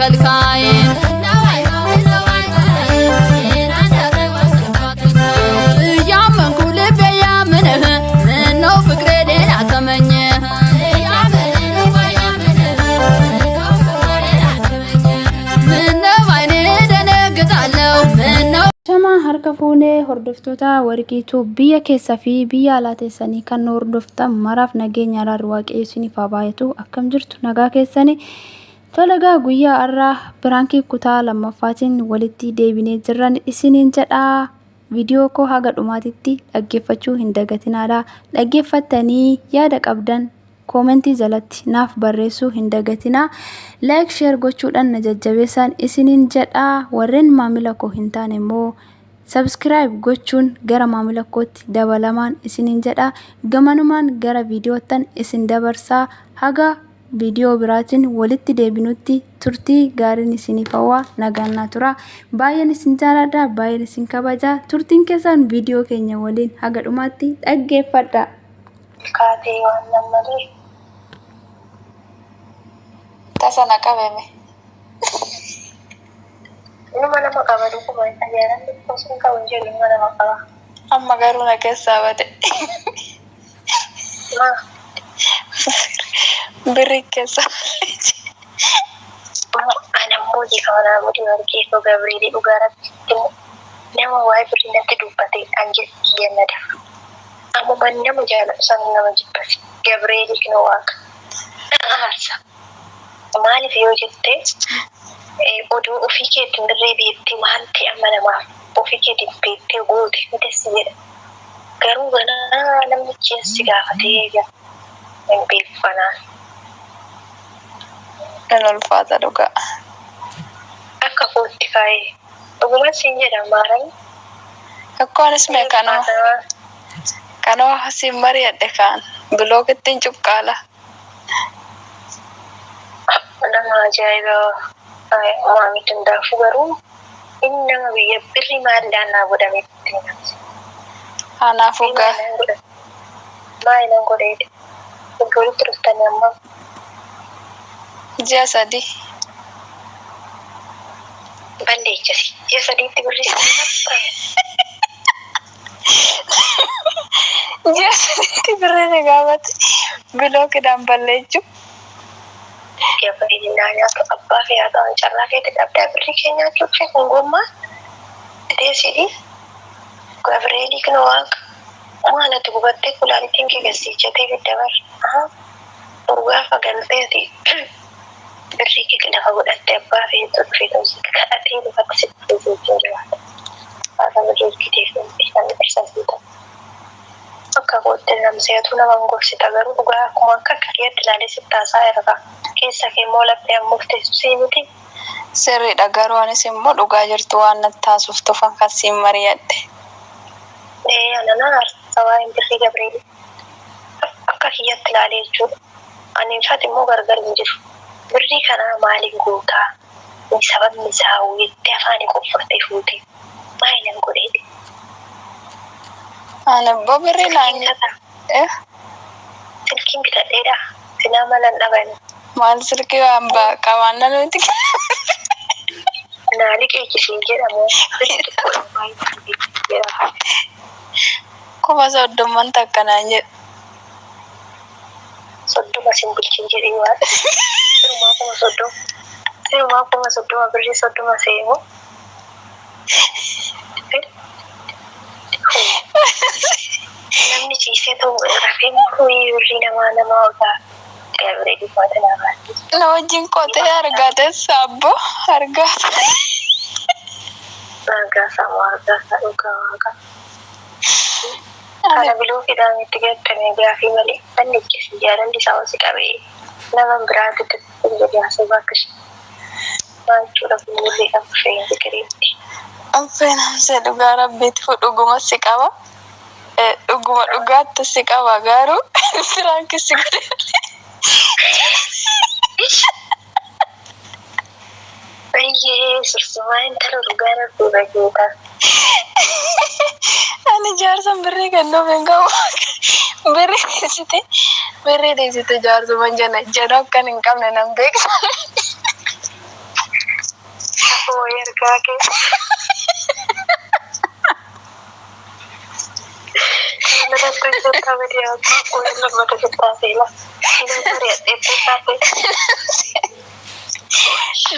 kalkaa'e. Yaaman kulee biyyaa minoo fikree dheeraa tamanye. Shamaa harka fuunee hordoftoota warqiituu biyya keessaa fi biyya alaa teessanii kan hordoftan maraaf nageenya araarri waaqayyo isiniif haa baay'atu. Akkam jirtu nagaa keessanii tolagaa guyyaa har'aa biraankii kutaa lammaffaatiin walitti deebinee jirran isiniin jedhaa. Viidiyoo koo haga dhumaatitti dhaggeeffachuu hin dagatinaadha. Dhaggeeffattanii yaada qabdan koomentii jalatti naaf barreessuu hin dagatinaa. Like share gochuudhaan na jajjabeessan isiniin jedhaa. Warreen maamila koo hin taane immoo subscribe gochuun gara maamila kootti dabalamaan isiniin jedhaa. Gamanumaan gara viidiyoottan isin dabarsaa. Haga viidiyoo biraatiin walitti deebinutti turtii gaariin isiniif hawwa. Nagaan tura. Baay'een isin jaalladha, baay'een isin kabaja. Turtiin keessan viidiyoo keenya waliin haga dhumaatti dhaggeeffadha. Kaatee waan nammalee tasana qabame nama nama qabatu kuma ajaaran sun kawun jedhu nama qaba amma garuu na keessaa bade birri keessaa ana mooji kawana mudi warqee ko Gabrieli dhugaratti nama waa'ee birri natti dubbate anjetti jennada amma ban nama jaalatu san nama jibbate Gabrieli kino waaqa aarsa maaliif yoo jettee oduu ofii keetiin dirree beektee maalti amma namaaf ofii keetiin beektee goote midhassi jedha garuu ganaa namni keessi gaafatee hin beekfanaan nan ulfaata dhugaa akka kootti kaa'ee dhuguma siin jedha maaran akkoonis meekanoo kanoo hasiin mari'adhe kaan bilookittiin cuqqaala nama ajaa'iba maamitin daafuu garuu inni nama biyya birri maallaan naa godhametti anaafuu gaa maayinan godheedhe walitti dhuftanii amma ji'a sadii balleechasi ji'a sadiitti birri ji'a sadiitti birri ni gaafate bilookidhaan balleechuu Gabrieli nyaatu abbaa fi haadha carraa keetti dhabdaa birri keenya jechuun hungummaa deesidi Gabrieli kino waaqa maalatti gubattee kulaalittiin kee gassiichatee biddabar urgaa fagalteeti birri kee lafa godhatte abbaa fi tuffeetu kadhatee lafatti sitti jechuun jiraata haadha majoolkiteef isaan barsiisuu akka goote namseetu nama ngorsita garuu dhugaa akkuma akka kariyaatti ilaalee sittaasaa irraa keessa kee immoo laphee murteessu siiniti sirriidha garuu anis immoo dhugaa jirtu waan natti taasuuf tufan kan siin mari'adhe anana arsawaa hin birrii Gabrieli akka kiyyatti ilaalee jechuudha ani infaati immoo gargar hin jiru birrii kanaa maaliin gootaa ni sababni isaa jettee afaanii qoffortee fuute maayinan godheedhe ana birrii laanyata silkiin bitadheedha sinaa malan dhaban maal silkii waan qabaanna nuti naali qeechisiin jedhamu kuma soddomman takkanaan jedhu soddoma sin bulchin jedhee waan sirumaa kuma soddoma birrii soddoma seemu namni ciisee ta'u rafeen kuyi birrii namaa ogaa Gabrieli faata laabaatti na wajjin qootee argates abbo argata argasa dhugaa waaqa kana biluu fidaan itti gattame gaafii malee manni ijjisi jaalalli isaa hosi qabee nama biraatitti jedhaasee bakkashi maachuudha fuullee qabu shayyin biqireetti affeenamse dhugaa rabbiitti dhuguma si qaba dhuguma dhugaatti si qaba garuu firaankisi godhe sirsumaan tara dhugaa rabbii bajeeta ani jaarsan birrii kennuuf hin qabu birrii deessite jaarsuman jana akkan hin qabne nan beeksa Oh, ergaa kee. Lalattu jirta badiyaa koo lammata jirtaa seela.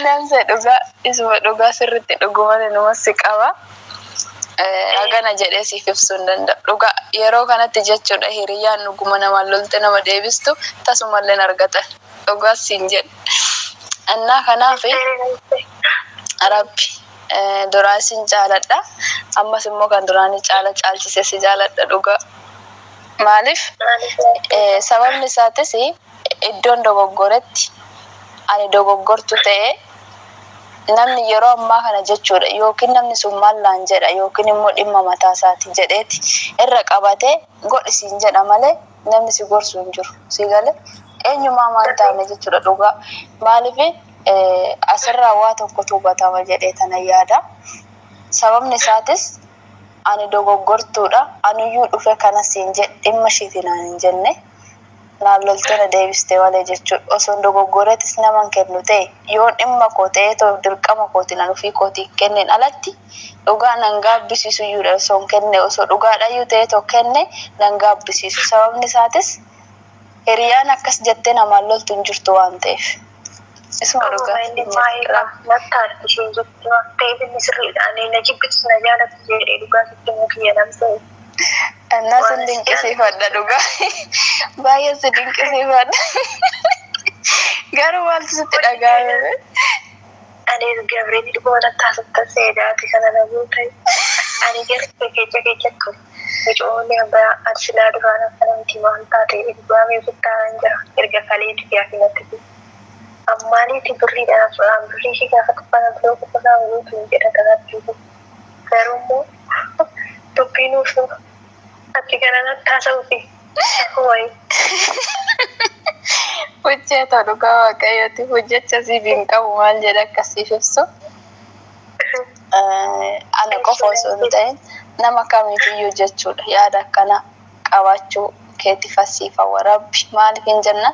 Namsa dhugaa isuma dhugaa sirriitti dhugumatti namatti qaba. Hagana jedhee siif ibsuu hin danda'u. Dhugaa yeroo kanatti jechuudha hiriyyaan dhuguma nama lolte nama deebistu tasumallee argatan. Dhugaa siin jedhu. Annaa kanaaf Rabbi duraa siin jaaladha. Ammas immoo kan duraanii caalchisee si jaaladha dhugaa. Maaliif? Sababni isaatis iddoon dogoggoretti ani dogoggortu ta'ee namni yeroo ammaa kana jechuudha yookiin namni sun maallaan jedha yookiin immoo dhimma mataa isaati jedheeti irra qabatee godhisiin jedha malee namni si gorsu hin jiru. Si galee eenyumaa maal taane jechuudha dhugaa. Maaliif asirraa waa tokkotu hubatama jedhee tana yaada. Sababni isaatis ani dogoggortuudha. Aniyyuu dhufe kana siin jedhe dhimma ishiitiin hin jenne. Naan loltoota deebistee malee jechuudha. Osoo dogoggoreetis naman kennu ta'e yoo dhimma koo ta'ee dirqama kootiin an ofii kootiin kenneen alatti dhugaa nan gaabbisiisu iyyuudha osoo hin kenne osoo dhugaadhayyuu ta'ee kenne nan gaabbisiisu. Sababni isaatis hiriyaan akkas jettee namaan loltu hin jirtu waan ta'eef. Isuma dhugaa. Nattaan isheen jetti waan ta'eef inni sirriidha. Ani na jibbitu na jaalatu jedhee dhugaa sitti immoo kiyya namsa'e. Annas sin dinqisiifadha dhugaa. Baay'ee si dinqisiifadha. Garuu maaltu sitti dhagahame? Anis Gabriel dhuguma taasifta seedaati kana naguu ta'e. Ani garuu keessa kun micoonni abbaa arsilaa duraan akkanatti waan taate dhugaa meesuttaa jira erga kaleetti yaafinatti. Ammaaniiti birriidhaaf birrii ishee gaafa tuffana biroo kufasaa guutuu jedha kanatti. Garuu immoo dubbiinuuf ati kana nattaasa'uuti. Hojjeta dhugaa waaqayyooti hojjecha siif hin qabu maal jedha akkasiif ibsu. Ana qofa osoo hin ta'in nama kamiifiyyuu jechuudha yaada akkana qabaachuu keetti fasiifa warabbi maaliif hin jenna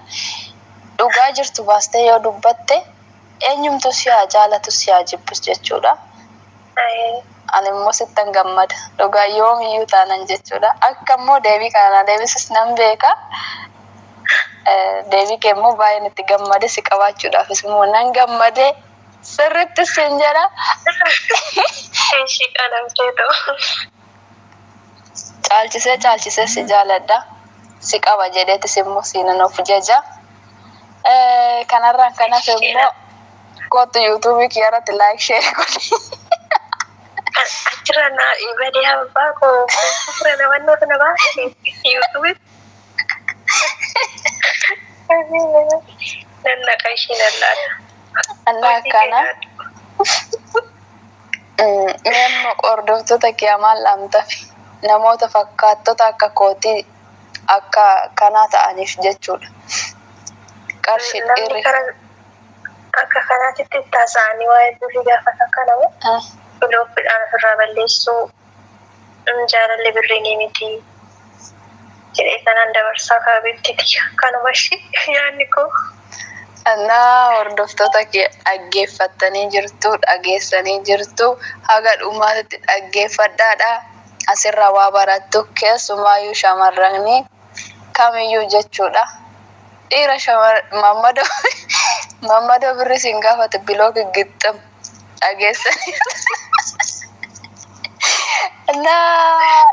dhugaa jirtu baastee yoo dubbatte eenyumtu si haa jaalatu si haa jibbus jechuudha. Ani immoo sittan gammada dhugaa yoomiyyuu taanan jechuudha. Akka immoo deebii kana deebisus nan beeka. Deebii kee immoo baay'een itti gammade si qabaachuudhaafis immoo nan gammade sirriitti siin jedha. Ishii qalamtee ta'u. Caalchisee si jaaladha. Si qaba jedheetis immoo siinan of jaja. Kanarraan kanas immoo kootu yuutuubii kiyyarratti laayik sheer godhi. Achirana ibadee abbaa koo fuula namoota na baasee yuutuubii. Nannaqa ishii lallaadha. Annaa akkana. Namni hordoftoota kiyyaa maal laamtafi namoota fakkaattota akka kootii akka kanaa ta'aniif jechuudha. Qarshii dheerri. Akka kanaatitti taasisanii waa'ee durii gaafata kanamu. Biloofidhaan ofirraa balleessuu jaalalli birrii ni miti. Jedhee kanaan dabarsaa kaabeettiti. Kanuma ishee yaadni koo. Annaa hordoftoota dhaggeeffattanii jirtu, dhageessanii jirtu, haga dhumaatti dhaggeeffadhaadha. Asirraa waa barattu keessumaayyuu shamarranii kamiyyuu jechuudha. Dhiira mammadoo birrii siin gaafate bilooki gixxum dhageessanii. Annaa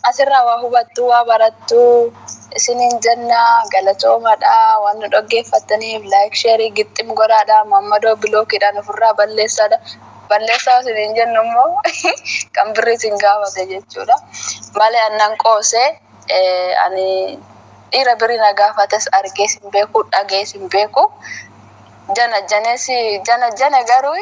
asirraa waa hubattu, waa barattu. Isiniin jennaa galatoomadha waan nu dhaggeeffattaniif laayik sheerii gixxim godhaadha mammadoo bilookiidhaan ofirraa balleessaadha. Balleessaa isiniin jennu immoo kan birrii isin gaafate jechuudha. Malee annan qoosee ani dhiira birrii na gaafates argee sin beeku dhagee sin beeku jana garuu